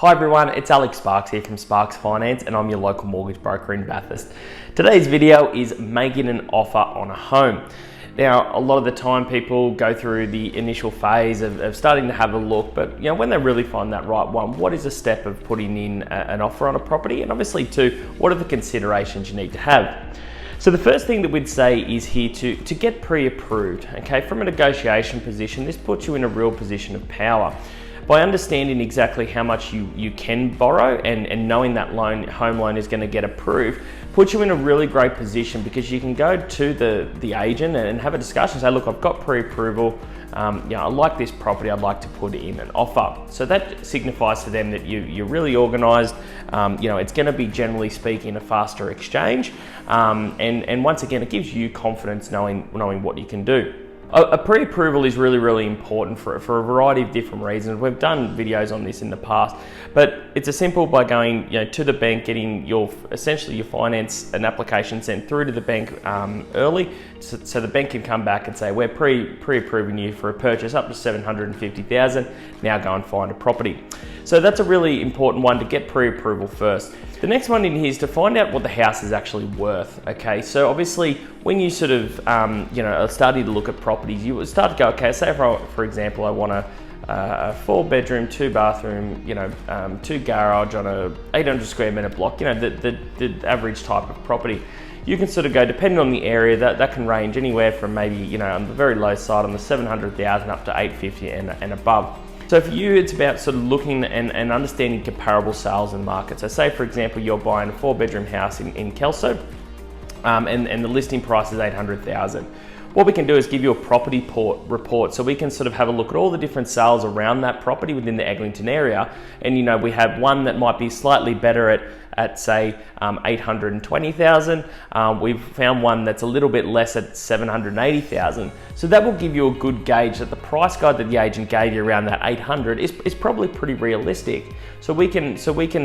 Hi everyone, it's Alex Sparks here from Sparks Finance and I'm your local mortgage broker in Bathurst. Today's video is making an offer on a home. Now, a lot of the time people go through the initial phase of starting to have a look, but when they really find that right one, what is the step of putting in an offer on a property? And obviously too, what are the considerations you need to have? So the first thing that we'd say is here to get pre-approved, okay? From a negotiation position, this puts you in a real position of power. By understanding exactly how much you can borrow and knowing that home loan is going to get approved, puts you in a really great position because you can go to the agent and have a discussion, say, look, I've got pre-approval, I like this property, I'd like to put in an offer. So that signifies to them that you're really organised, it's going to be, generally speaking, a faster exchange, and once again, it gives you confidence knowing what you can do. A pre-approval is really important for a variety of different reasons. We've done videos on this in the past, but it's as simple by going to the bank, getting essentially your finance and application sent through to the bank early, so the bank can come back and say, we're pre-approving you for a purchase up to $750,000, now go and find a property. So that's a really important one, to get pre-approval first. The next one in here is to find out what the house is actually worth, okay? So obviously, when you sort of, are starting to look at properties, you would start to go, okay, say for example, I want a 4-bedroom, 2-bathroom, 2 garage on a 800 square meter block, the average type of property. You can sort of go, depending on the area, that can range anywhere from maybe, on the very low side, on the 700,000 up to 850 and above. So for you, it's about sort of looking and understanding comparable sales in the market. So say, for example, you're buying a 4-bedroom house in Kelso, and the listing price is $800,000. What we can do is give you a property report, so we can sort of have a look at all the different sales around that property within the Eglinton area. And we have one that might be slightly better at say $820,000. We've found one that's a little bit less at $780,000. So that will give you a good gauge that the price guide that the agent gave you around that 800 is probably pretty realistic. So we can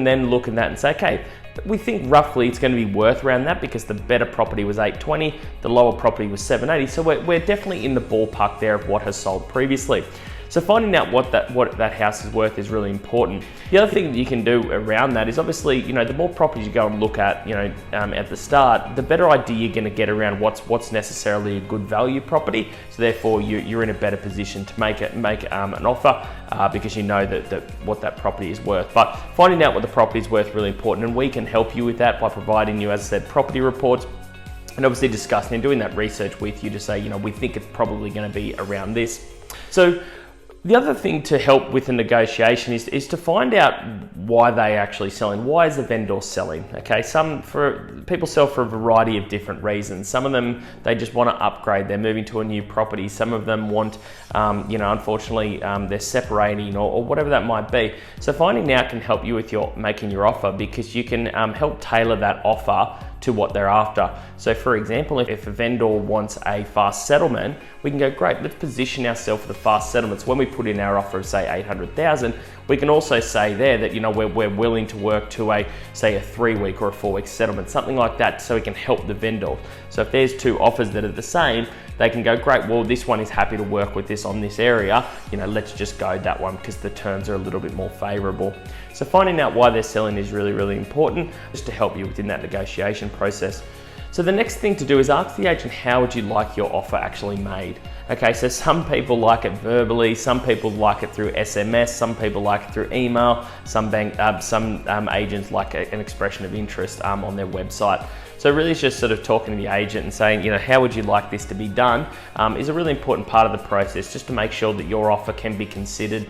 then look at that and say, okay, we think roughly it's going to be worth around that, because the better property was 820, the lower property was 780. So we're definitely in the ballpark there of what has sold previously. So finding out what that house is worth is really important. The other thing that you can do around that is, obviously, the more properties you go and look at, at the start, the better idea you're going to get around what's necessarily a good value property. So therefore, you're in a better position to make an offer because you know that what that property is worth. But finding out what the property is worth is really important, and we can help you with that by providing you, as I said, property reports, and obviously discussing and doing that research with you to say, we think it's probably going to be around this. So the other thing to help with the negotiation is to find out why they're actually selling. Why is the vendor selling? Okay, people sell for a variety of different reasons. Some of them, they just want to upgrade. They're moving to a new property. Some of them want, unfortunately, they're separating or whatever that might be. So finding out can help you with making your offer, because you can help tailor that offer to what they're after. So for example, if a vendor wants a fast settlement, we can go, great, let's position ourselves for the fast settlements. When we put in our offer of say 800,000, we can also say there that we're willing to work to a 3-week or a 4-week settlement, something like that, so we can help the vendor. So if there's two offers that are the same, they can go, great, well, this one is happy to work with this on this area, let's just go that one because the terms are a little bit more favorable. So finding out why they're selling is really important, just to help you within that negotiation process. So the next thing to do is ask the agent, how would you like your offer actually made? Okay, so some people like it verbally, some people like it through SMS, some people like it through email, some agents like an expression of interest on their website. So really it's just sort of talking to the agent and saying, how would you like this to be done, is a really important part of the process, just to make sure that your offer can be considered,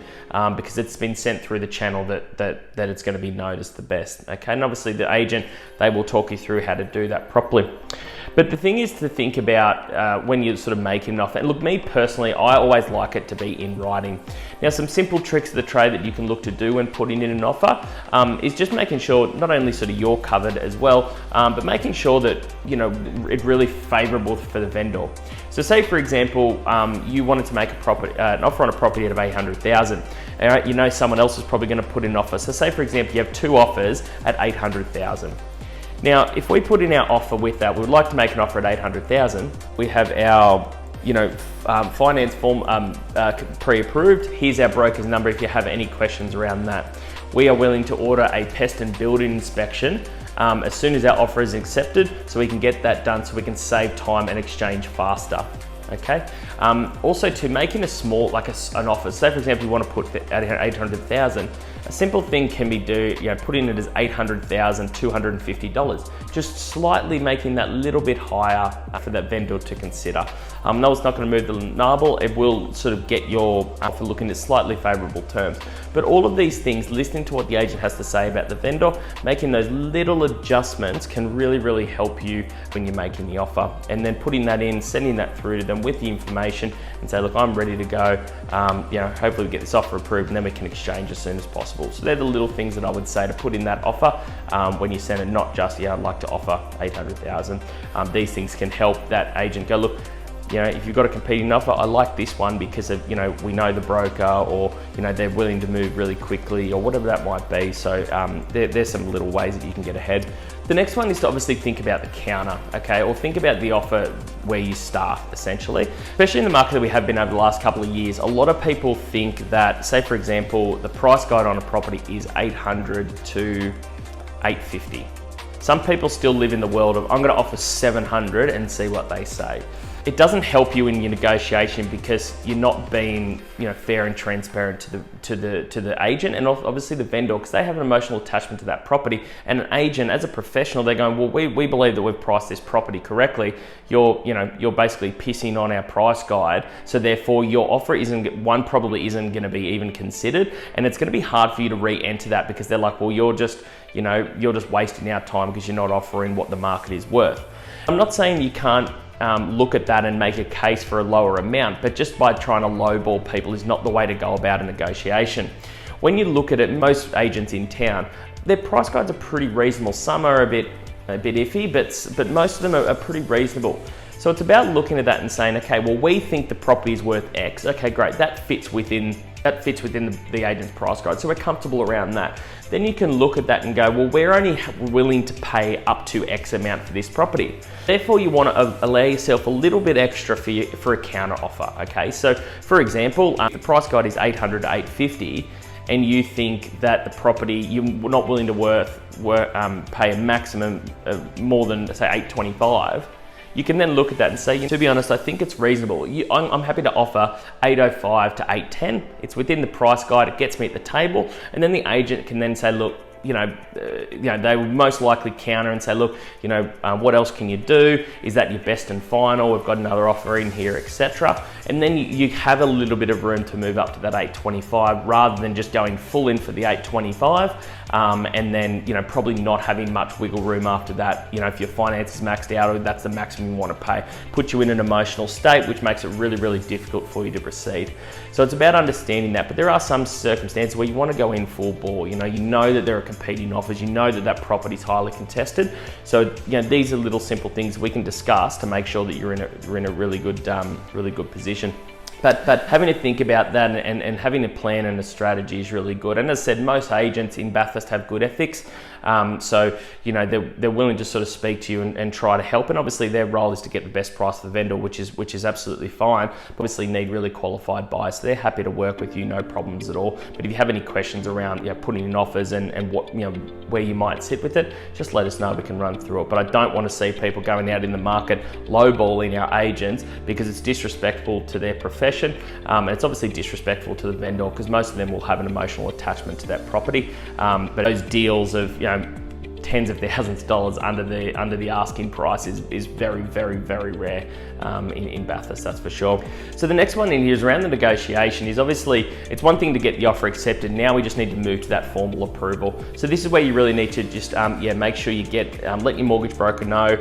because it's been sent through the channel that it's going to be noticed the best. Okay, and obviously the agent, they will talk you through how to do that properly. But the thing is to think about when you're sort of making an offer. And look, me personally, I always like it to be in writing. Now, some simple tricks of the trade that you can look to do when putting in an offer is just making sure not only sort of you're covered as well, but making sure that it's really favourable for the vendor. So say, for example, you wanted to make an offer on a property at $800,000. All right, someone else is probably going to put in an offer. So say, for example, you have two offers at $800,000. Now, if we put in our offer with that, we would like to make an offer at $800,000. We have our finance form pre-approved. Here's our broker's number if you have any questions around that. we are willing to order a pest and building inspection as soon as our offer is accepted, so we can get that done so we can save time and exchange faster. Okay. Also, to making a small, like an offer, say for example you want to put at 800,000, a simple thing can be putting it as $800,250, just slightly making that little bit higher for that vendor to consider. No, it's not going to move the marble. It will sort of get your offer looking at slightly favourable terms. But all of these things, listening to what the agent has to say about the vendor, making those little adjustments can really, really help you when you're making the offer. And then putting that in, sending that through to them with the information and say, look, I'm ready to go. Hopefully we get this offer approved and then we can exchange as soon as possible. So they're the little things that I would say to put in that offer when you send it, not just, I'd like to offer 800,000. These things can help that agent go, look, if you've got a competing offer, I like this one because of, we know the broker, or, they're willing to move really quickly, or whatever that might be. So there's some little ways that you can get ahead. The next one is to obviously think about the counter, okay? Or think about the offer where you start, essentially. Especially in the market that we have been over the last couple of years, a lot of people think that, say for example, the price guide on a property is 800 to 850. Some people still live in the world of, I'm gonna offer 700 and see what they say. It doesn't help you in your negotiation because you're not being, fair and transparent to the agent and obviously the vendor, because they have an emotional attachment to that property. And an agent, as a professional, they're going, well, we believe that we've priced this property correctly. You're basically pissing on our price guide, so therefore your offer probably isn't going to be even considered, and it's going to be hard for you to re-enter that because they're like, well, you're just wasting our time because you're not offering what the market is worth. I'm not saying you can't look at that and make a case for a lower amount, but just by trying to lowball people is not the way to go about a negotiation. When you look at it, most agents in town, their price guides are pretty reasonable. Some are a bit iffy, but most of them are pretty reasonable. So it's about looking at that and saying, okay, well, we think the property is worth X. Okay, great, that fits within the agent's price guide, so we're comfortable around that. Then you can look at that and go, well, we're only willing to pay up to X amount for this property. Therefore, you want to allow yourself a little bit extra for a counter offer, okay? So, for example, the price guide is 800 to 850, and you think that the property, you're not willing to pay a maximum of more than, say, 825, you can then look at that and say, to be honest, I think it's reasonable. I'm happy to offer 805 to 810. It's within the price guide, it gets me at the table, and then the agent can then say, look, they would most likely counter and say, look, what else can you do? Is that your best and final? We've got another offer in here, etc. And then you have a little bit of room to move up to that 825 rather than just going full in for the 825 and then probably not having much wiggle room after that. If your finance is maxed out or that's the maximum you want to pay, puts you in an emotional state, which makes it really, really difficult for you to proceed. So it's about understanding that, but there are some circumstances where you want to go in full bore. You know that there are competing offers, that property is highly contested. So these are little simple things we can discuss to make sure that you're in a really good position. But having to think about that and having a plan and a strategy is really good. And as I said, most agents in Bathurst have good ethics. So, they're willing to sort of speak to you and try to help. And obviously their role is to get the best price for the vendor, which is absolutely fine. But obviously need really qualified buyers. So they're happy to work with you, no problems at all. But if you have any questions around putting in offers and what, where you might sit with it, just let us know, we can run through it. But I don't want to see people going out in the market lowballing our agents because it's disrespectful to their profession. And it's obviously disrespectful to the vendor because most of them will have an emotional attachment to that property. But those deals of tens of thousands of dollars under the asking price is very, very, very rare in Bathurst, that's for sure. So the next one in here is around the negotiation. Is obviously, it's one thing to get the offer accepted. Now we just need to move to that formal approval. So this is where you really need to just make sure you get let your mortgage broker know,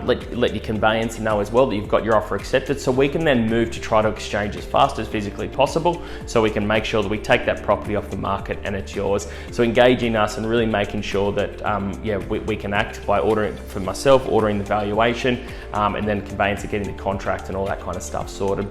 let your conveyancer know as well that you've got your offer accepted, so we can then move to try to exchange as fast as physically possible, so we can make sure that we take that property off the market and it's yours. So engaging us and really making sure that we can act by ordering for myself, ordering the valuation, and then conveyancer getting the contract and all that kind of stuff sorted.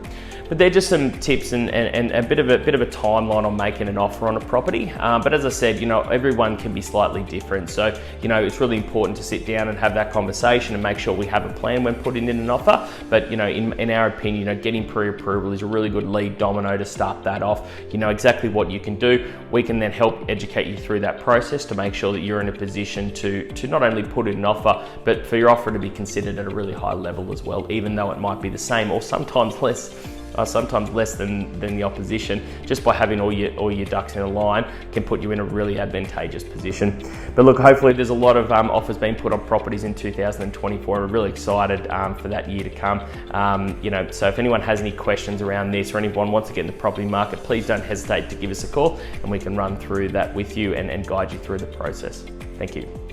But they're just some tips and a bit of a timeline on making an offer on a property. But as I said, everyone can be slightly different. So, it's really important to sit down and have that conversation and make sure we have a plan when putting in an offer. But, in our opinion, getting pre-approval is a really good lead domino to start that off. You know exactly what you can do. We can then help educate you through that process to make sure that you're in a position to not only put in an offer, but for your offer to be considered at a really high level as well, even though it might be the same or sometimes less than the opposition. Just by having all your ducks in a line can put you in a really advantageous position. But look, hopefully there's a lot of offers being put on properties in 2024. We're really excited for that year to come. So if anyone has any questions around this or anyone wants to get in the property market, please don't hesitate to give us a call and we can run through that with you and guide you through the process. Thank you.